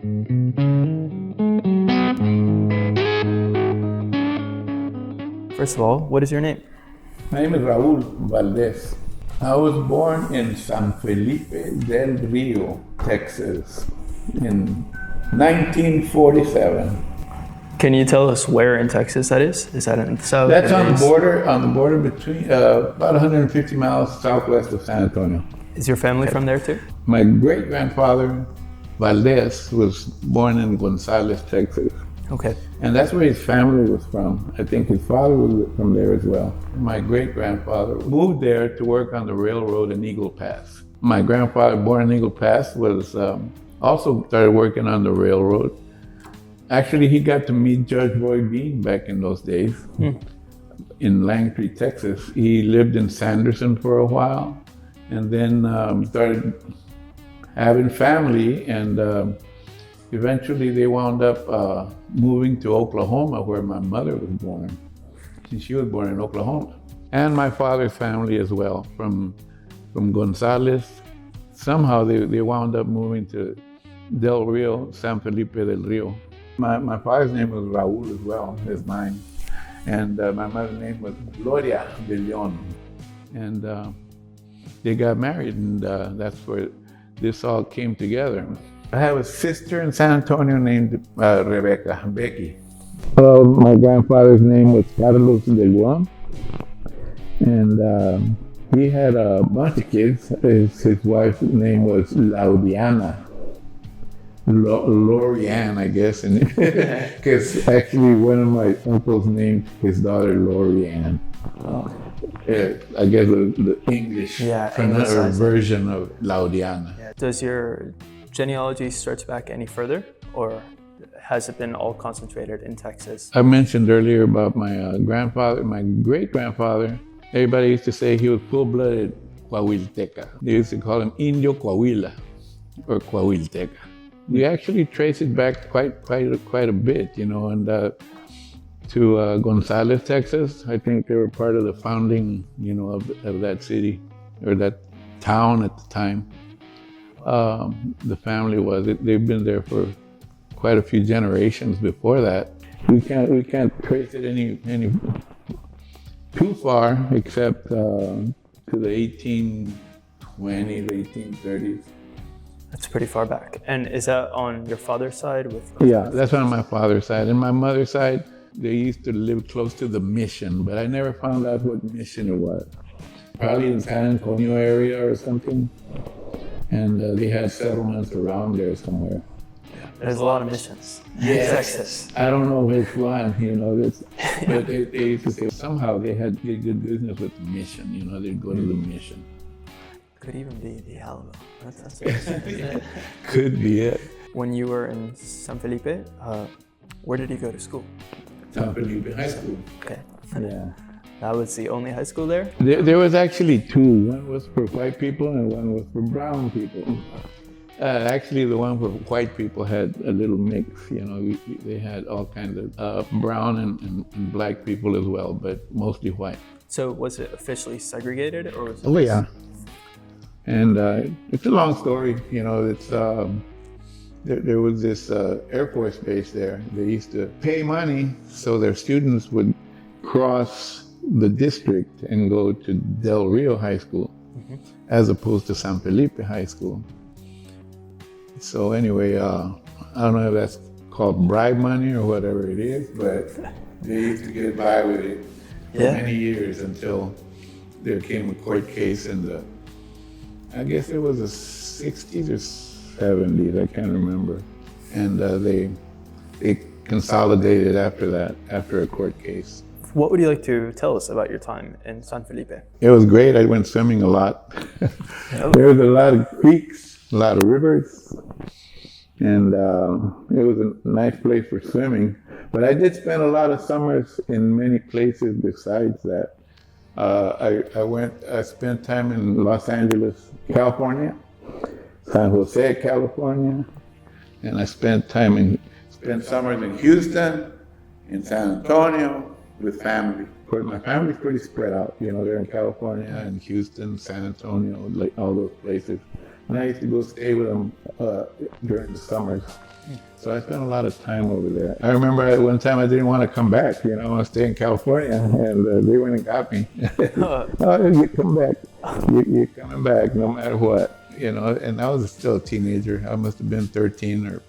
First of all, what is your name? My name is Raul Valdez. I was born in San Felipe del Rio, Texas, in 1947. Can you tell us where in Texas that is? Is that in the south? That's on the border between about 150 miles southwest of San Antonio. Is your family from there too? My great-grandfather, Valdez, was born in Gonzales, Texas. Okay. And that's where his family was from. I think his father was from there as well. My great-grandfather moved there to work on the railroad in Eagle Pass. My grandfather, born in Eagle Pass, was also started working on the railroad. Actually, he got to meet Judge Roy Bean back in those days in Langtree, Texas. He lived in Sanderson for a while and then started having family, and eventually they wound up moving to Oklahoma, where my mother was born. She was born in Oklahoma. And my father's family as well, from Gonzales. Somehow they wound up moving to Del Rio, San Felipe del Rio. My father's name was Raul as well as mine. And my mother's name was Gloria de Leon. And they got married, and that's where this all came together. I have a sister in San Antonio named Rebecca, Becky. My grandfather's name was Carlos de Leon. And he had a bunch of kids. His wife's name was Laudiana. Lorianne, I guess, because actually one of my uncles named his daughter Lorianne. Oh. I guess the English version of Laudiana. Yeah. Does your genealogy stretch back any further, or has it been all concentrated in Texas? I mentioned earlier about my grandfather, my great-grandfather. Everybody used to say he was full-blooded Coahuilteca. They used to call him Indio Coahuila or Coahuilteca. We actually trace it back quite a bit, you know, and to Gonzales, Texas. I think they were part of the founding, you know, of that city or that town at the time. The family was. They've been there for quite a few generations before that. We can't trace it any too far, except to the 1820s, 1830s. That's pretty far back. And is that on your father's side? Yeah, that's on my father's side. And my mother's side, they used to live close to the mission, but I never found out what mission it was. Probably in San Antonio area or something. And they had settlements around there somewhere. There's a lot of missions in Texas. I don't know which one, you know, but they used to say somehow they had good business with the mission, you know, they'd go to the mission. Could even be the Alamo. That's Could be it. When you were in San Felipe, where did you go to school? San Felipe High School. Okay. Yeah. That was the only high school there? There was actually two. One was for white people and one was for brown people. Actually, the one for white people had a little mix. You know, they had all kinds of brown and black people as well, but mostly white. So was it officially segregated, or was it? Oh yeah. And it's a long story. You know, it's there was this Air Force base there. They used to pay money so their students would cross the district and go to Del Rio High School, as opposed to San Felipe High School. So anyway, I don't know if that's called bribe money or whatever it is, but they used to get by with it for many years until there came a court case in the, I guess it was the 60s or 70s, I can't remember. And they consolidated after that, after a court case. What would you like to tell us about your time in San Felipe? It was great. I went swimming a lot. There was a lot of creeks, a lot of rivers, and it was a nice place for swimming. But I did spend a lot of summers in many places besides that. I spent time in Los Angeles, California, San Jose, California, and I spent summers in Houston, in San Antonio, with family. Of course, my family's pretty spread out. You know, they're in California and Houston, San Antonio, like all those places. And I used to go stay with them during the summers. So I spent a lot of time over there. I remember one time I didn't want to come back, I want to stay in California, and they went and got me. Oh, you come back. You're coming back no matter what, and I was still a teenager. I must have been 13 or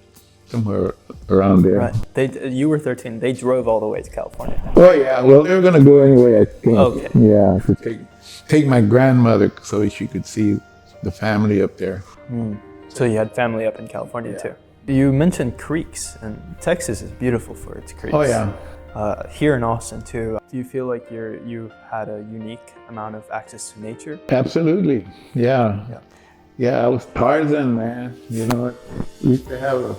somewhere around there. Right. You were 13. They drove all the way to California. Oh, yeah. Well, they were going to go anyway, I think. Okay. Yeah, to take my grandmother so she could see the family up there. So you had family up in California too. You mentioned creeks, and Texas is beautiful for its creeks. Oh, yeah. Here in Austin too. Do you feel like you had a unique amount of access to nature? Absolutely. Yeah. I was Tarzan, man. We used to have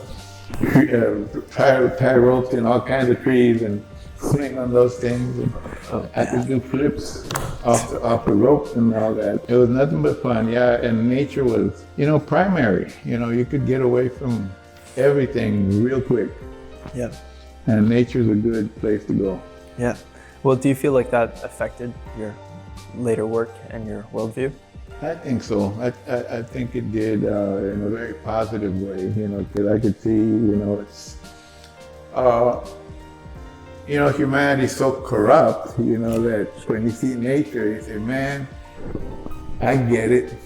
tie ropes in all kinds of trees and swing on those things. And I could do flips off the rope and all that. It was nothing but fun. Yeah, and nature was, primary. You could get away from everything real quick. Yeah. And nature's a good place to go. Yeah. Well, do you feel like that affected your later work and your worldview? I think so. I think it did in a very positive way, because I could see, it's, humanity's so corrupt, that when you see nature, you say, man, I get it.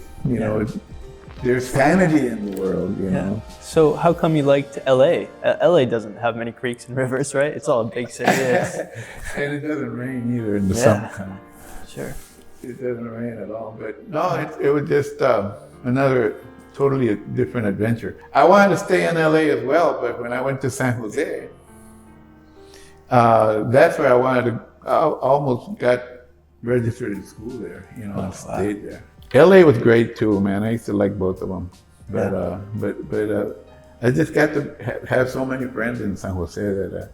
There's sanity in the world, know. So how come you liked LA? LA doesn't have many creeks and rivers, right? It's all a big city. And it doesn't rain either in the summertime. Sure. It doesn't rain at all, but no, it was just another totally different adventure. I wanted to stay in LA as well, but when I went to San Jose, that's where I wanted to. I almost got registered in school there, and stayed there. LA was great too, man. I used to like both of them, but I just got to have so many friends in San Jose that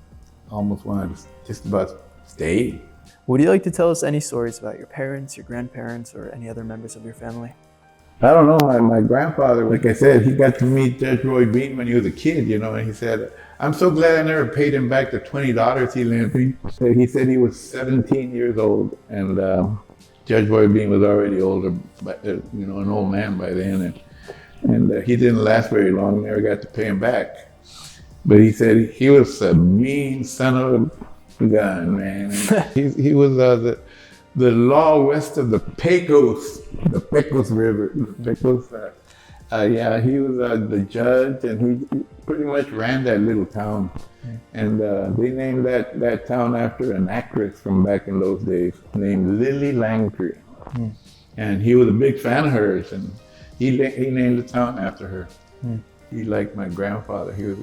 I almost wanted to just about stay. Would you like to tell us any stories about your parents, your grandparents, or any other members of your family? I don't know. My grandfather, like I said, he got to meet Judge Roy Bean when he was a kid, and he said, I'm so glad I never paid him back the $20 he lent me. He said he was 17 years old, and Judge Roy Bean was already older, but an old man by then, and he didn't last very long. Never got to pay him back. But he said he was a mean son of a gun, man. he was the law west of the Pecos River. He was the judge, and he pretty much ran that little town. And they named that town after an actress from back in those days named Lily Langtry. And he was a big fan of hers, and he named the town after her. He liked my grandfather. He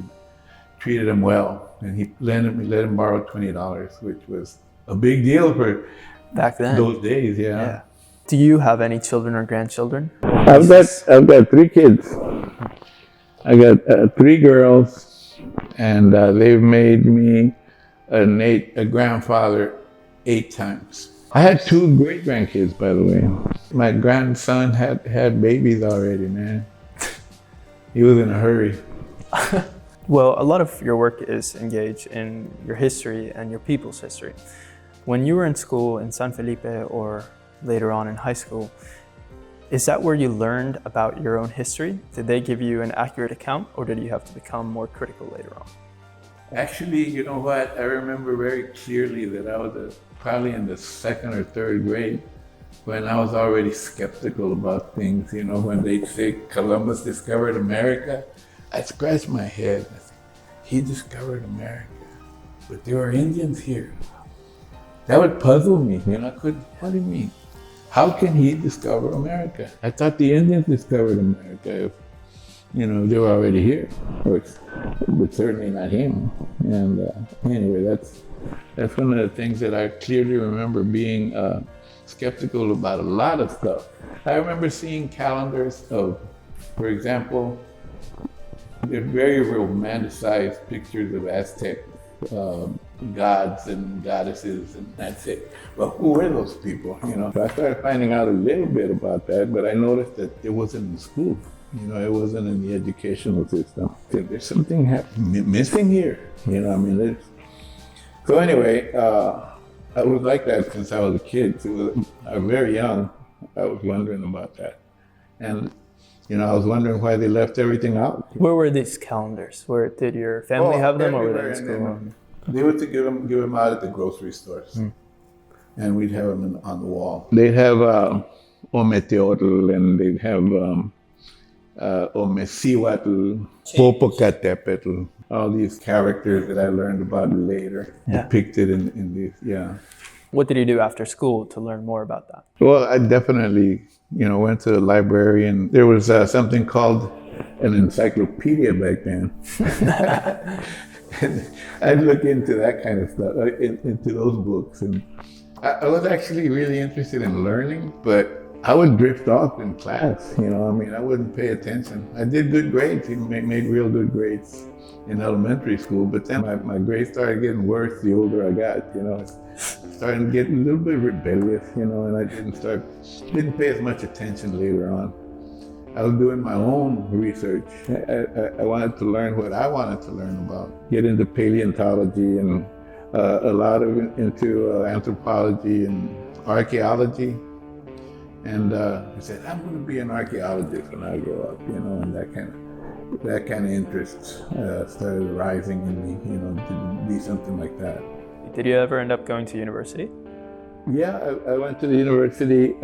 treated him well, and he let him borrow $20, which was a big deal for back then. Those days, yeah. Do you have any children or grandchildren? I've got 3 kids. I got 3 girls. And they've made me a grandfather 8 times. I had 2 great grandkids, by the way. My grandson had babies already, man. He was in a hurry. Well, a lot of your work is engaged in your history and your people's history. When you were in school in San Felipe or later on in high school, is that where you learned about your own history? Did they give you an accurate account, or did you have to become more critical later on? Actually, you know what? I remember very clearly that I was probably in the 2nd or 3rd grade when I was already skeptical about things. When they say Columbus discovered America, I scratched my head. I said, he discovered America, but there are Indians here. That would puzzle me. What do you mean? How can he discover America? I thought the Indians discovered America if, they were already here, but certainly not him. And anyway, that's one of the things that I clearly remember being skeptical about a lot of stuff. I remember seeing calendars of, for example, they're very romanticized pictures of Aztec gods and goddesses, and that's it. Well, who were those people? So I started finding out a little bit about that, but I noticed that it wasn't in school. It wasn't in the educational system. There's something missing here. So anyway, I was like that since I was a kid. I was very young. I was wondering about that, and I was wondering why they left everything out. Where were these calendars? Where did your family have them, or were they in everywhere, school? They would give them out at the grocery stores, and we'd have them on the wall. They'd have Ometeotl, and they'd have Omecihuatl, Popocatépetl, all these characters that I learned about later, depicted in these, What did you do after school to learn more about that? Well, I definitely, went to the library, and there was something called an encyclopedia back then. And I'd look into that kind of stuff, into those books. And I was actually really interested in learning, but I would drift off in class, I wouldn't pay attention. I did good grades, made real good grades in elementary school, but then my grades started getting worse the older I got, starting to get a little bit rebellious, and I didn't pay as much attention later on. I was doing my own research. I wanted to learn what I wanted to learn about, get into paleontology and a lot of into anthropology and archaeology. And I said, I'm going to be an archaeologist when I grow up, and that kind of interest started rising in me, to be something like that. Did you ever end up going to university? Yeah, I went to the university,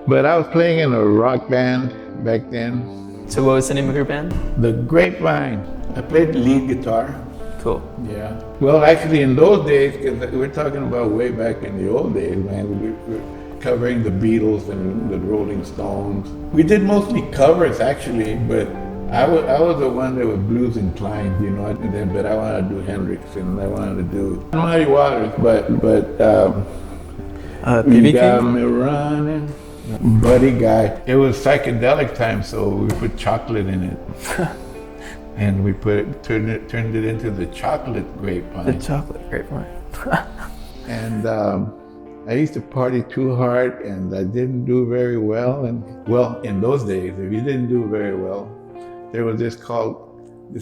but I was playing in a rock band back then. So what was the name of your band? The Grapevine. I played lead guitar. Cool. Yeah. Well, actually, in those days, because we're talking about way back in the old days, man, we were covering the Beatles and the Rolling Stones. We did mostly covers, actually, but I was the one that was blues inclined, but I wanted to do Hendrix, and I wanted to do Muddy Waters, but you got me running, Buddy Guy. It was psychedelic time, so we put chocolate in it. And we turned it into the chocolate grapevine. The chocolate grapevine. And I used to party too hard, and I didn't do very well. And in those days, if you didn't do very well, there was this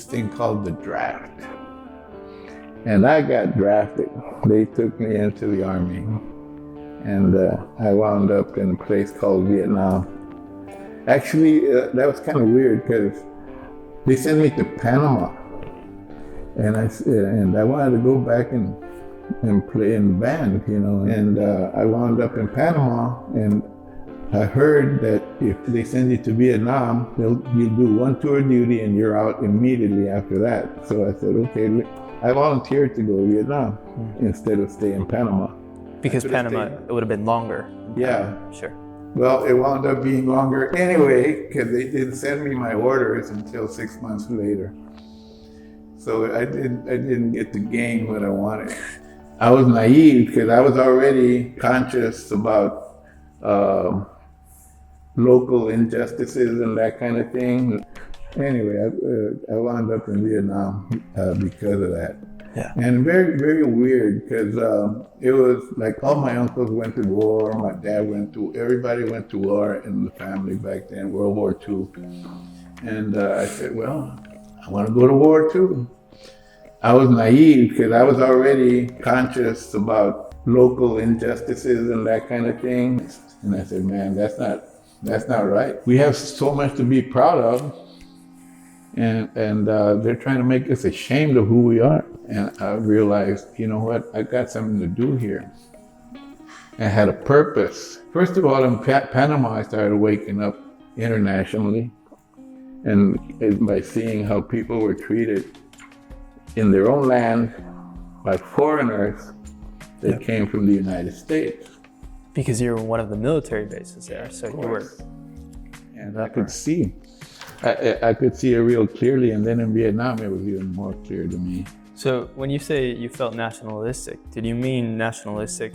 thing called the draft. And I got drafted. They took me into the army, and I wound up in a place called Vietnam. Actually, that was kind of weird because they sent me to Panama, and I wanted to go back and play in the band, and I wound up in Panama, and I heard that if they send you to Vietnam, you'll do one tour of duty and you're out immediately after that. So I said, okay, I volunteered to go to Vietnam instead of stay in Panama. Because Panama, it would have been longer. Yeah. Sure. Well, it wound up being longer anyway, because they didn't send me my orders until 6 months later. So I didn't get to gain what I wanted. I was naive because I was already conscious about local injustices and that kind of thing. Anyway, I wound up in Vietnam because of that. Yeah. And very, very weird because it was like all my uncles went to war, my dad everybody went to war in the family back then, World War II. And I said, well, I want to go to war too. I was naive because I was already conscious about local injustices and that kind of thing. And I said, man, that's not right. We have so much to be proud of. And they're trying to make us ashamed of who we are. And I realized, you know what, I got something to do here. I had a purpose. First of all, in Panama, I started waking up internationally, and by seeing how people were treated in their own land by foreigners that came from the United States. Because you were one of the military bases there, so you were. And I could see. I could see it real clearly, and then in Vietnam, it was even more clear to me. So when you say you felt nationalistic, did you mean nationalistic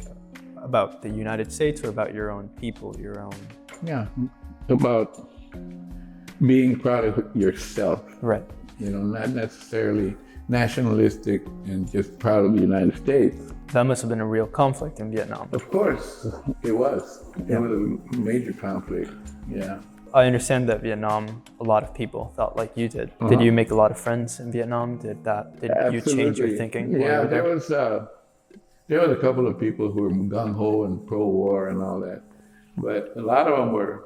about the United States or about your own people, your own? Yeah, about being proud of yourself. Right. Not necessarily nationalistic and just proud of the United States. That must have been a real conflict in Vietnam. Of course, it was. It was a major conflict, yeah. I understand that Vietnam, a lot of people thought like you did. Did you make a lot of friends in Vietnam? Did you change your thinking? Yeah, there was a couple of people who were gung-ho and pro-war and all that. But a lot of them were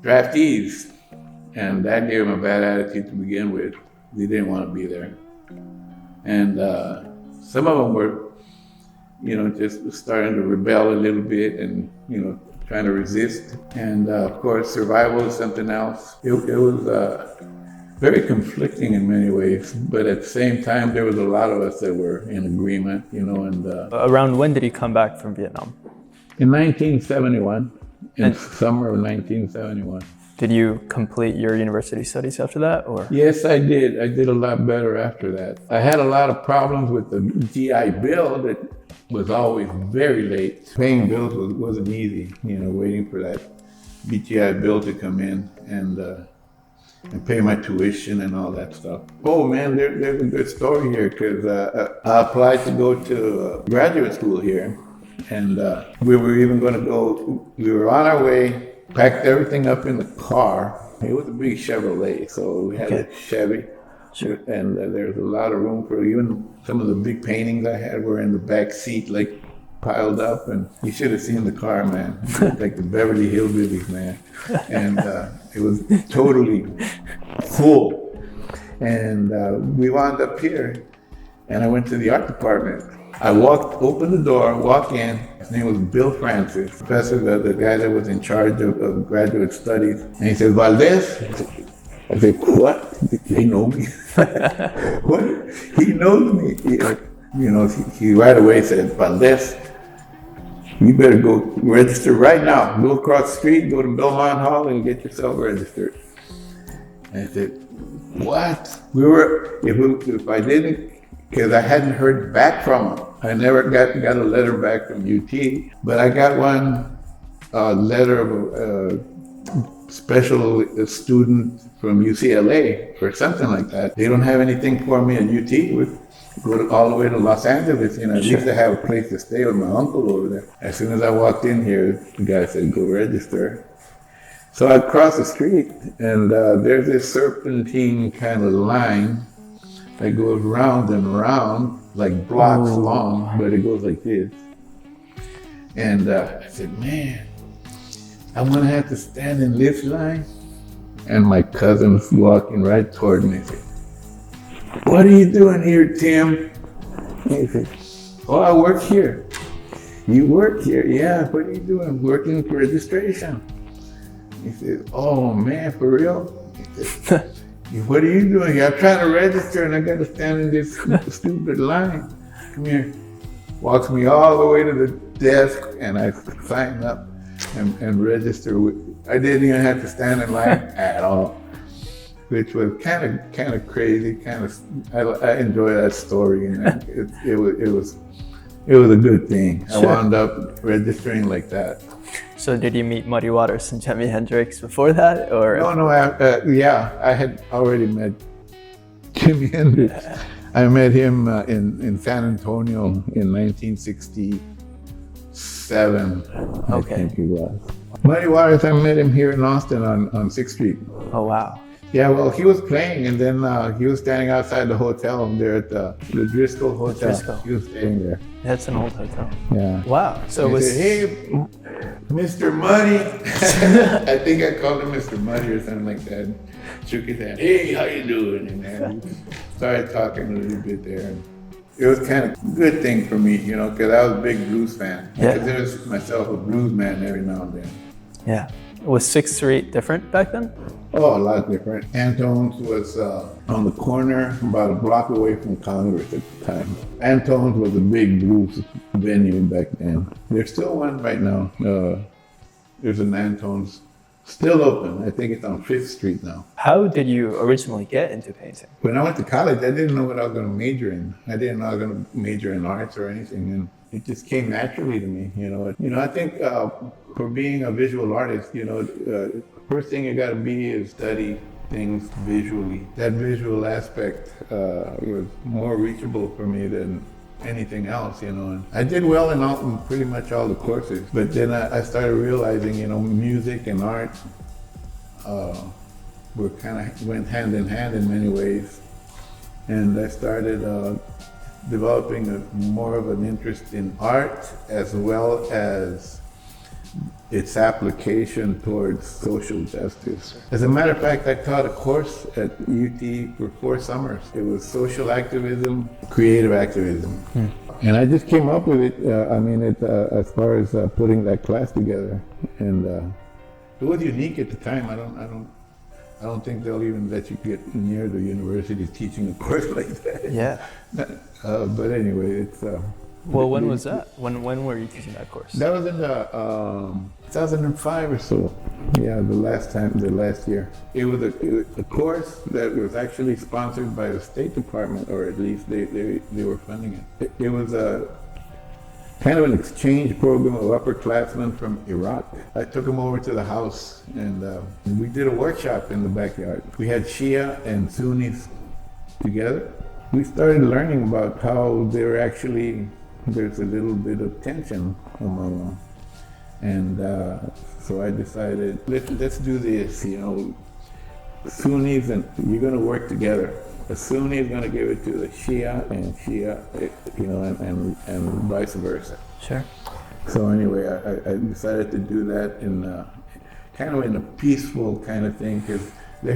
draftees, and that gave them a bad attitude to begin with. They didn't want to be there. And some of them were, just starting to rebel a little bit and, trying to resist. And of course, survival is something else. It was very conflicting in many ways, but at the same time, there was a lot of us that were in agreement, and... Around when did you come back from Vietnam? In 1971, summer of 1971. Did you complete your university studies after that, or? Yes, I did. I did a lot better after that. I had a lot of problems with the GI Bill that was always very late. Paying bills wasn't easy, waiting for that GI Bill to come in and pay my tuition and all that stuff. Oh man, there's a good story here, because I applied to go to graduate school here, and we were even going to go, we were on our way, packed everything up in the car. It was a big Chevrolet, so we had a Chevy. Sure. And there's a lot of room for even some of the big paintings I had were in the back seat, like piled up. And you should have seen the car, man. It looked like the Beverly Hillbillies, man. And it was totally full. And we wound up here, and I went to the art department. I opened the door, walk in. His name was Bill Francis, professor, the guy that was in charge of graduate studies. And he said, Valdez? I said, what? They know me? What? He knows me. He right away said, Valdez, you better go register right now. Go across the street, go to Belmont Hall and get yourself registered. And I said, what? If I didn't, because I hadn't heard back from him. I never got a letter back from UT, but I got one letter of a special student from UCLA or something like that. They don't have anything for me at UT. We go all the way to Los Angeles, at least I have a place to stay with my uncle over there. As soon as I walked in here, the guy said, go register. So I crossed the street, and there's this serpentine kind of line that goes round and round, like blocks long, but it goes like this. And I said, man, I'm gonna have to stand in this line. And my cousin's walking right toward me. He said, what are you doing here, Tim? He said, oh, I work here. You work here? Yeah, what are you doing? Working for registration. He said, oh man, for real? He said, what are you doing here? I'm trying to register and I got to stand in this stupid line. Come here. Walks me all the way to the desk and I sign up and register. I didn't even have to stand in line at all, which was kind of crazy. I enjoy that story, and it was a good thing. Sure. I wound up registering like that. So did you meet Muddy Waters and Jimi Hendrix before that, or? No. I had already met Jimi Hendrix. I met him in San Antonio in 1967. I think he was. Muddy Waters, I met him here in Austin on 6th Street. Oh, wow. Yeah, well, he was playing, and then he was standing outside the hotel there at the Driscoll Hotel. Driscoll. He was staying there. That's an old hotel. Yeah. Wow. So he said, hey, Mr. Muddy. I think I called him Mr. Muddy or something like that. Shook his hand. Hey, how you doing? And then started talking a little bit there. And it was kind of a good thing for me, because I was a big blues fan. I consider myself a blues man every now and then. Yeah. Was 6th Street different back then? Oh, a lot different. Antone's was on the corner, about a block away from Congress at the time. Antone's was a big blues venue back then. There's still one right now. There's an Antone's still open. I think it's on 5th Street now. How did you originally get into painting? When I went to college, I didn't know what I was going to major in. I didn't know I was going to major in arts or anything. And it just came naturally to me, I think for being a visual artist, first thing you got to be is study things visually. That visual aspect was more reachable for me than anything else, And I did well in pretty much all the courses, but then I started realizing, music and art went hand in hand in many ways, and I started developing more of an interest in art as well as its application towards social justice. As a matter of fact, I taught a course at UT for 4 summers. It was social activism, creative activism. And I just came up with it, as far as putting that class together. And it was unique at the time. I don't think they'll even let you get near the university teaching a course like that. Yeah. But anyway, it's... Well, when was that? When were you teaching that course? That was in the 2005 or so. Yeah, the last year. It was a course that was actually sponsored by the State Department, or at least they were funding it. It was a kind of an exchange program of upperclassmen from Iraq. I took them over to the house, and we did a workshop in the backyard. We had Shia and Sunnis together. We started learning about how there's a little bit of tension among them. And so I decided, let's do this, Sunnis, and you're going to work together. The Sunni is going to give it to the Shia, and and vice versa. Sure. So anyway, I decided to do that in kind of in a peaceful kind of thing, because they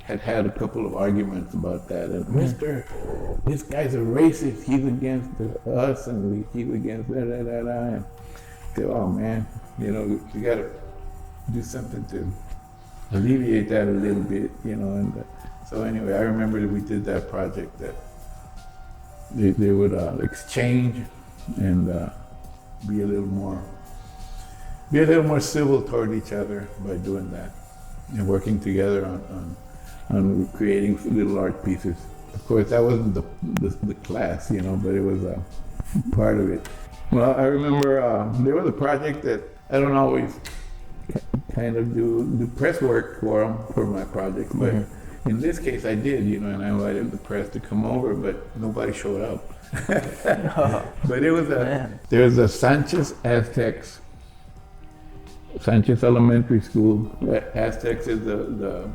had a couple of arguments about that. And this guy's a racist. He's against us, and he's against da. And I said, oh man, we got to do something to alleviate that a little bit, And so anyway, I remember that we did that project that they would exchange and be a little more civil toward each other by doing that. And working together on creating little art pieces. Of course, that wasn't the class, but it was a part of it. Well, I remember there was a project that I don't always kind of do press work for my project, but in this case I did, and I invited the press to come over, but nobody showed up. But it was there was a Sanchez Elementary School. Aztecs is the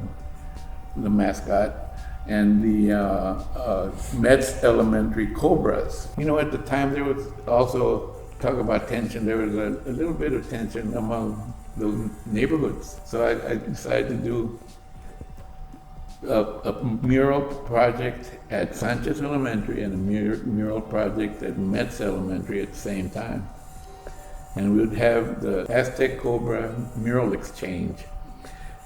mascot, and the Mets Elementary Cobras. At the time there was also talk about tension. There was a little bit of tension among those neighborhoods. So I decided to do a mural project at Sanchez Elementary and a mural project at Mets Elementary at the same time. And we would have the Aztec Cobra mural exchange.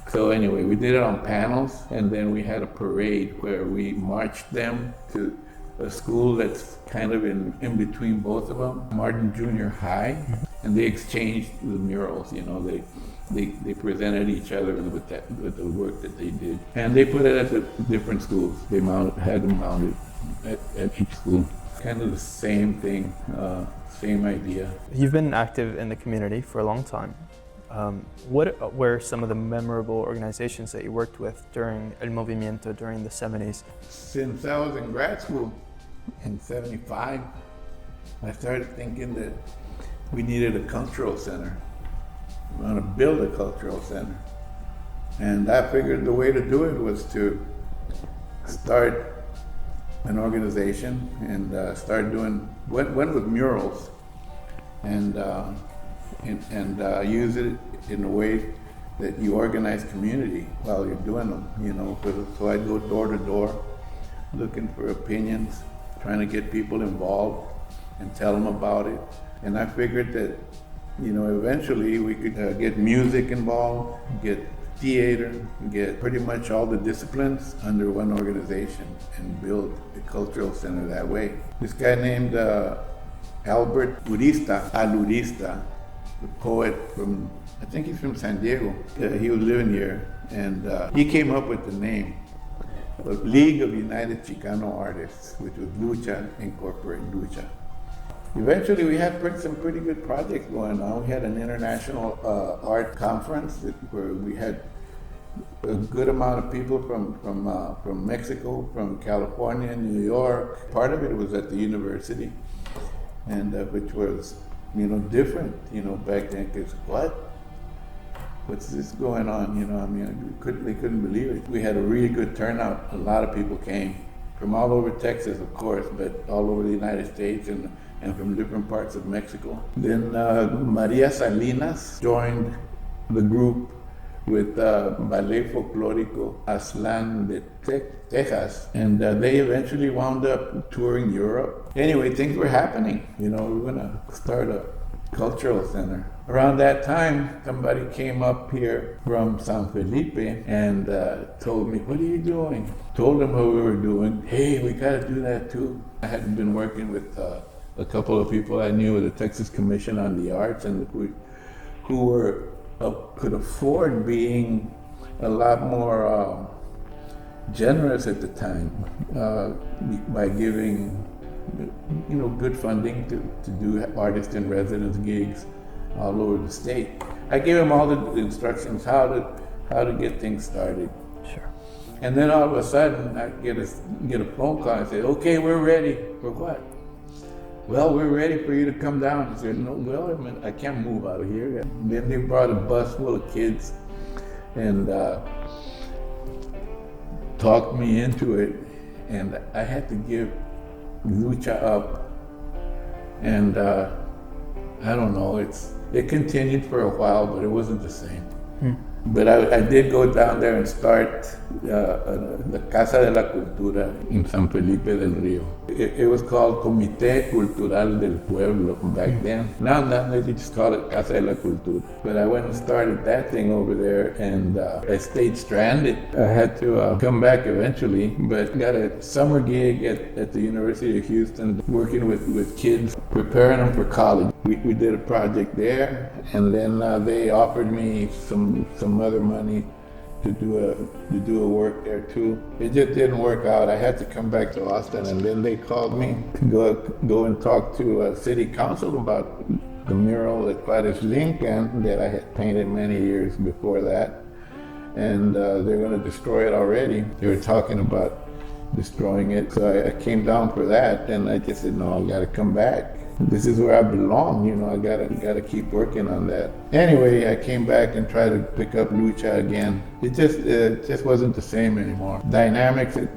So anyway, we did it on panels, and then we had a parade where we marched them to a school that's kind of in between both of them, Martin Junior High, and they exchanged the murals. They presented each other with the work that they did, and they put it at the different schools. They had them mounted at each school. Kind of the same thing. Same idea. You've been active in the community for a long time. What were some of the memorable organizations that you worked with during El Movimiento during the 70s? Since I was in grad school in 75, I started thinking that we needed a cultural center. We want to build a cultural center. And I figured the way to do it was to start an organization and start doing, went with murals and use it in a way that you organize community while you're doing them, So I'd go door to door looking for opinions, trying to get people involved and tell them about it. And I figured that, eventually we could get music involved, get theater, get pretty much all the disciplines under one organization and build a cultural center that way. This guy named Albert Alurista, the poet from, I think he's from San Diego. He was living here, and he came up with the name, the League of United Chicano Artists, which was Lucha Incorporated, Lucha. Eventually, we had some pretty good projects going on. We had an international art conference where we had a good amount of people from Mexico, from California, New York. Part of it was at the university, and which was, different, back then. Because what's this going on? They couldn't believe it. We had a really good turnout. A lot of people came from all over Texas, of course, but all over the United States and and from different parts of Mexico. Then Maria Salinas joined the group with Ballet Folclórico Aslan de Texas, and they eventually wound up touring Europe. Anyway, things were happening. We were gonna start a cultural center. Around that time, somebody came up here from San Felipe and told me, "What are you doing?" Told them what we were doing. "Hey, we gotta do that too." I had been working with a couple of people I knew at the Texas Commission on the Arts, and who were could afford being a lot more generous at the time by giving good funding to do artist in residence gigs all over the state. I gave them all the instructions how to get things started. Sure. And then all of a sudden I get a phone call and say, "Okay, we're ready." For what? "Well, we're ready for you to come down." I said, "No, well, I can't move out of here." And then they brought a bus full of kids and talked me into it, and I had to give lucha up. And I don't know, it continued for a while, but it wasn't the same. But I did go down there and start the Casa de la Cultura in San Felipe del Rio. It was called Comité Cultural del Pueblo back then. Now they just call it Casa de la Cultura. But I went and started that thing over there, and I stayed stranded. I had to come back eventually, but got a summer gig at the University of Houston working with kids, preparing them for college. We did a project there, and then they offered me some other money to do a work there too. It just didn't work out. I had to come back to Austin, and then they called me to go and talk to city council about the mural at Clarice Lincoln that I had painted many years before that, and they're going to destroy it already. They were talking about destroying it, so I came down for that, and I just said, "No, I got to come back. This is where I belong, I gotta keep working on that." Anyway, I came back and tried to pick up lucha again. It just wasn't the same anymore. Dynamics had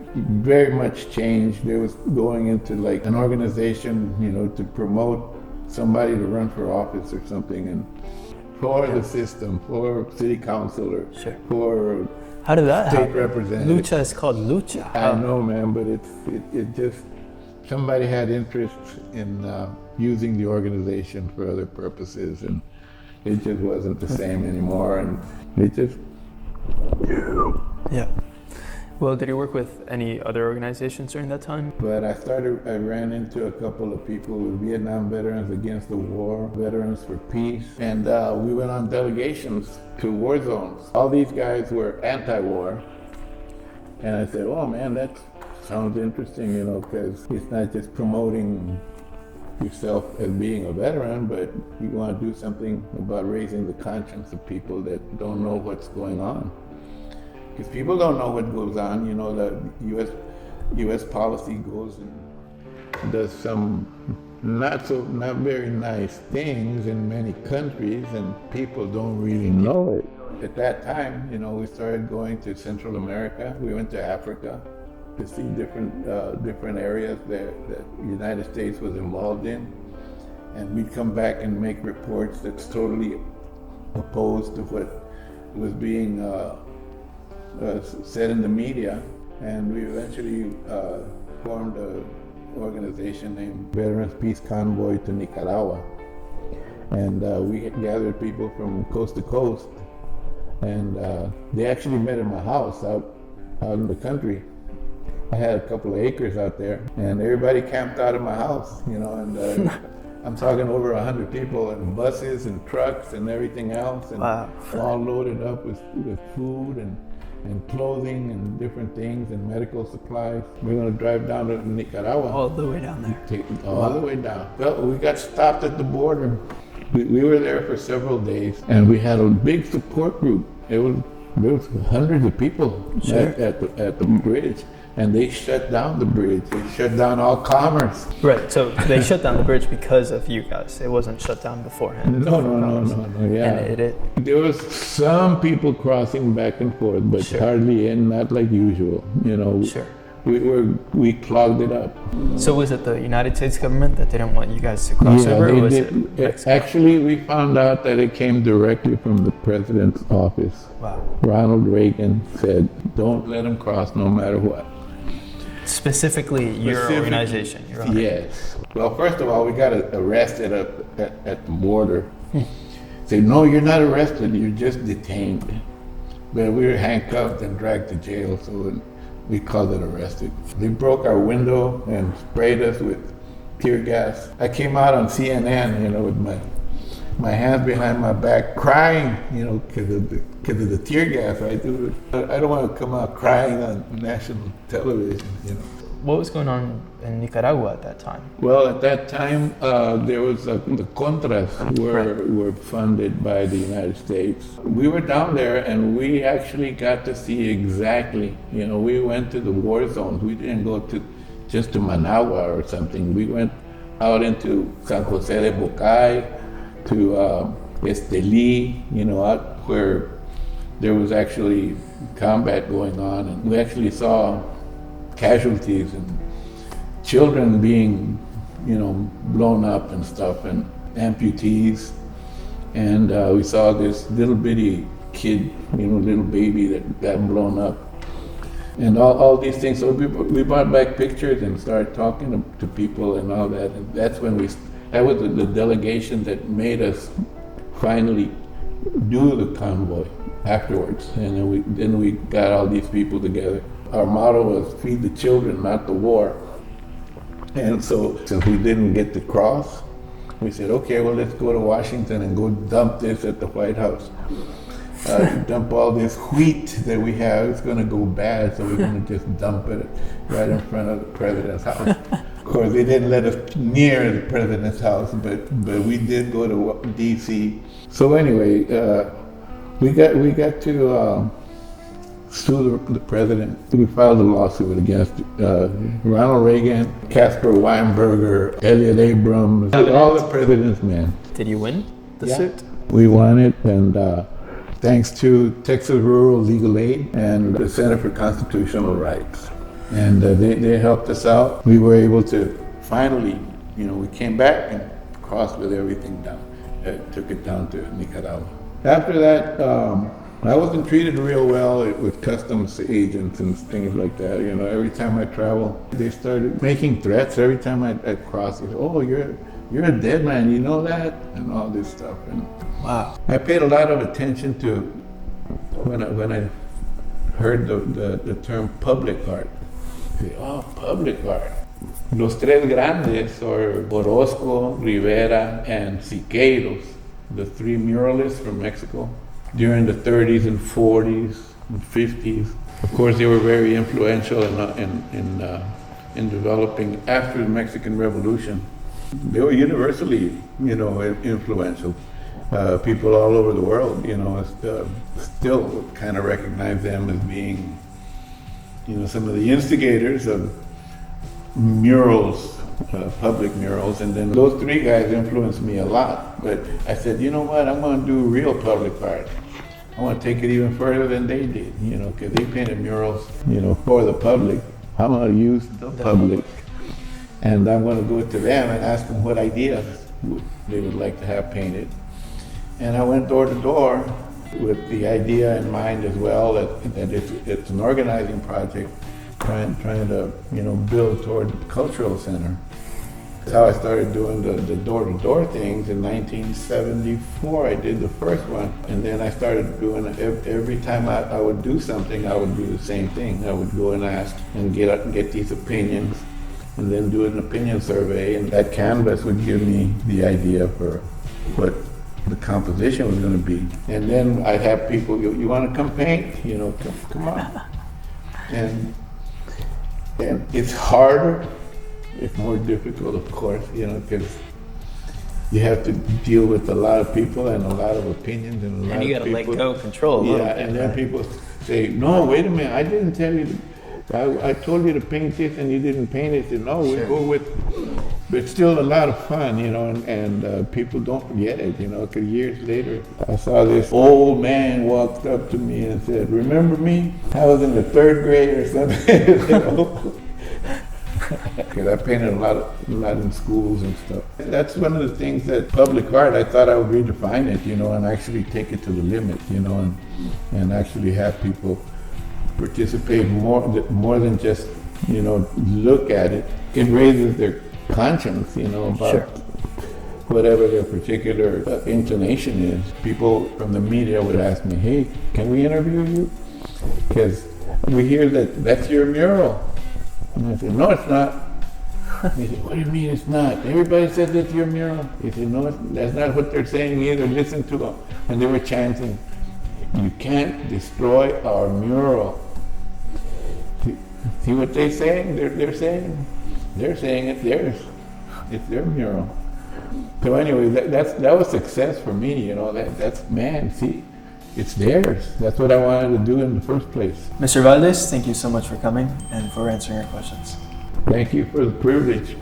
very much changed. There was going into like an organization, to promote somebody to run for office or something, and for the system, for city council, or for how did that state happen? Representative. Lucha is called lucha. I know, man, but it just somebody had interest in using the organization for other purposes, and it just wasn't the same anymore, and it just... Yeah. Well, did you work with any other organizations during that time? But I ran into a couple of people with Vietnam Veterans Against the War, Veterans for Peace, and we went on delegations to war zones. All these guys were anti-war, and I said, "Oh man, that sounds interesting, because it's not just promoting yourself as being a veteran, but you want to do something about raising the conscience of people that don't know what's going on. Because people don't know what goes on. The U.S. policy goes and does some not very nice things in many countries, and people don't really know it. At that time, we started going to Central America. We went to Africa to see different areas that the United States was involved in, and we'd come back and make reports that's totally opposed to what was being said in the media, and we eventually formed an organization named Veterans Peace Convoy to Nicaragua, and we gathered people from coast to coast, and they actually met in my house out in the country. I had a couple of acres out there, and everybody camped out of my house, and I'm talking over 100 people, and buses and trucks and everything else, and all loaded up with food and clothing and different things and medical supplies. We're going to drive down to Nicaragua. All the way down there. All the way down. Well, we got stopped at the border. We were there for several days, and we had a big support group. There was hundreds of people at the bridge. And they shut down the bridge. They shut down all commerce. Right, so they shut down the bridge because of you guys. It wasn't shut down beforehand. No, yeah. And there was some people crossing back and forth, but hardly in, not like usual, Sure. we clogged it up. So was it the United States government that didn't want you guys to cross over, or was it Mexico? Actually, we found out that it came directly from the president's office. Wow. Ronald Reagan said, "Don't let them cross, no matter what." Specifically, your organization. Your own. Yes. Well, first of all, we got arrested at the border. Say, no, you're not arrested. You're just detained. But we were handcuffed and dragged to jail, so we called it arrested. They broke our window and sprayed us with tear gas. I came out on CNN, with my hands behind my back, crying, because of the tear gas. I don't want to come out crying on national television, What was going on in Nicaragua at that time? Well, at that time, there was the Contras were funded by the United States. We were down there, and we actually got to see exactly. We went to the war zones. We didn't go just to Managua or something. We went out into San Jose de Bocay, to Esteli, out where there was actually combat going on, and we actually saw casualties and children being, blown up and stuff, and amputees. And we saw this little bitty kid, little baby that got blown up. And all these things. So we brought back pictures and started talking to people and all that. And that's when that was the delegation that made us finally do the convoy afterwards. And then we got all these people together. Our motto was feed the children, not the war. And so since we didn't get to cross, we said, okay, well, let's go to Washington and go dump this at the White House. Dump all this wheat that we have. It's going to go bad, so we're going to just dump it right in front of the president's house. Of course, they didn't let us near the president's house, but we did go to D.C. So anyway, we got to sue the president. We filed a lawsuit against Ronald Reagan, Caspar Weinberger, Elliot Abrams, all the president's men. Did you win the suit? We won it, and thanks to Texas Rural Legal Aid and the Center for Constitutional Rights. And they helped us out. We were able to finally, we came back and crossed with everything down. Took it down to Nicaragua. After that, I wasn't treated real well with customs agents and things like that. Every time I travel, they started making threats. Every time I cross, they said, "Oh, you're a dead man, you know that?" And all this stuff. And wow. I paid a lot of attention to when I heard the term public art. I say, "Oh, public art." Los tres grandes, or Orozco, Rivera, and Siqueiros, the three muralists from Mexico, during the 30s and 40s and 50s. Of course, they were very influential in developing after the Mexican Revolution. They were universally, influential. People all over the world, still kind of recognize them as being, some of the instigators of murals, public murals, and then those three guys influenced me a lot. But I said, you know what, I'm going to do real public art. I want to take it even further than they did, because they painted murals, for the public. I'm going to use the public. And I'm going to go to them and ask them what ideas they would like to have painted. And I went door to door with the idea in mind as well that it's an organizing project, trying to build toward the cultural center. That's how I started doing the door-to-door things. In 1974, I did the first one, and then I started doing it every time I would do something, I would do the same thing. I would go and ask and get these opinions, and then do an opinion survey, and that canvas would give me the idea for what the composition was going to be. And then I'd have people, you want to come paint? Come on. And it's harder, it's more difficult, of course, because you have to deal with a lot of people and a lot of opinions and a lot of people. And you got to let go of control. And then people say, no, wait a minute, I didn't tell you. I told you to paint this and you didn't paint it. And no, we go with, but it's still a lot of fun, and people don't get it, because years later, I saw this old man walked up to me and said, remember me? I was in the 3rd grade or something, Because I painted a lot in schools and stuff. That's one of the things that public art, I thought I would redefine it, and actually take it to the limit, and actually have people participate more than just, look at it. It raises their conscience, about Sure. whatever their particular inclination is. People from the media would ask me, hey, can we interview you? Because we hear that that's your mural. And I said, no, it's not. He said, what do you mean it's not? Everybody says it's your mural. He said, no, that's not what they're saying either. Listen to them. And they were chanting, you can't destroy our mural. See what they're saying? They're saying it's theirs. It's their mural. So anyway, that was success for me, that's, man, see, it's theirs. That's what I wanted to do in the first place. Mr. Valdez, thank you so much for coming and for answering our questions. Thank you for the privilege.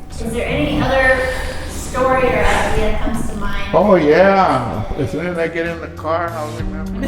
Is there any other story or idea that comes to mind? Oh yeah, as soon as I get in the car, I'll remember.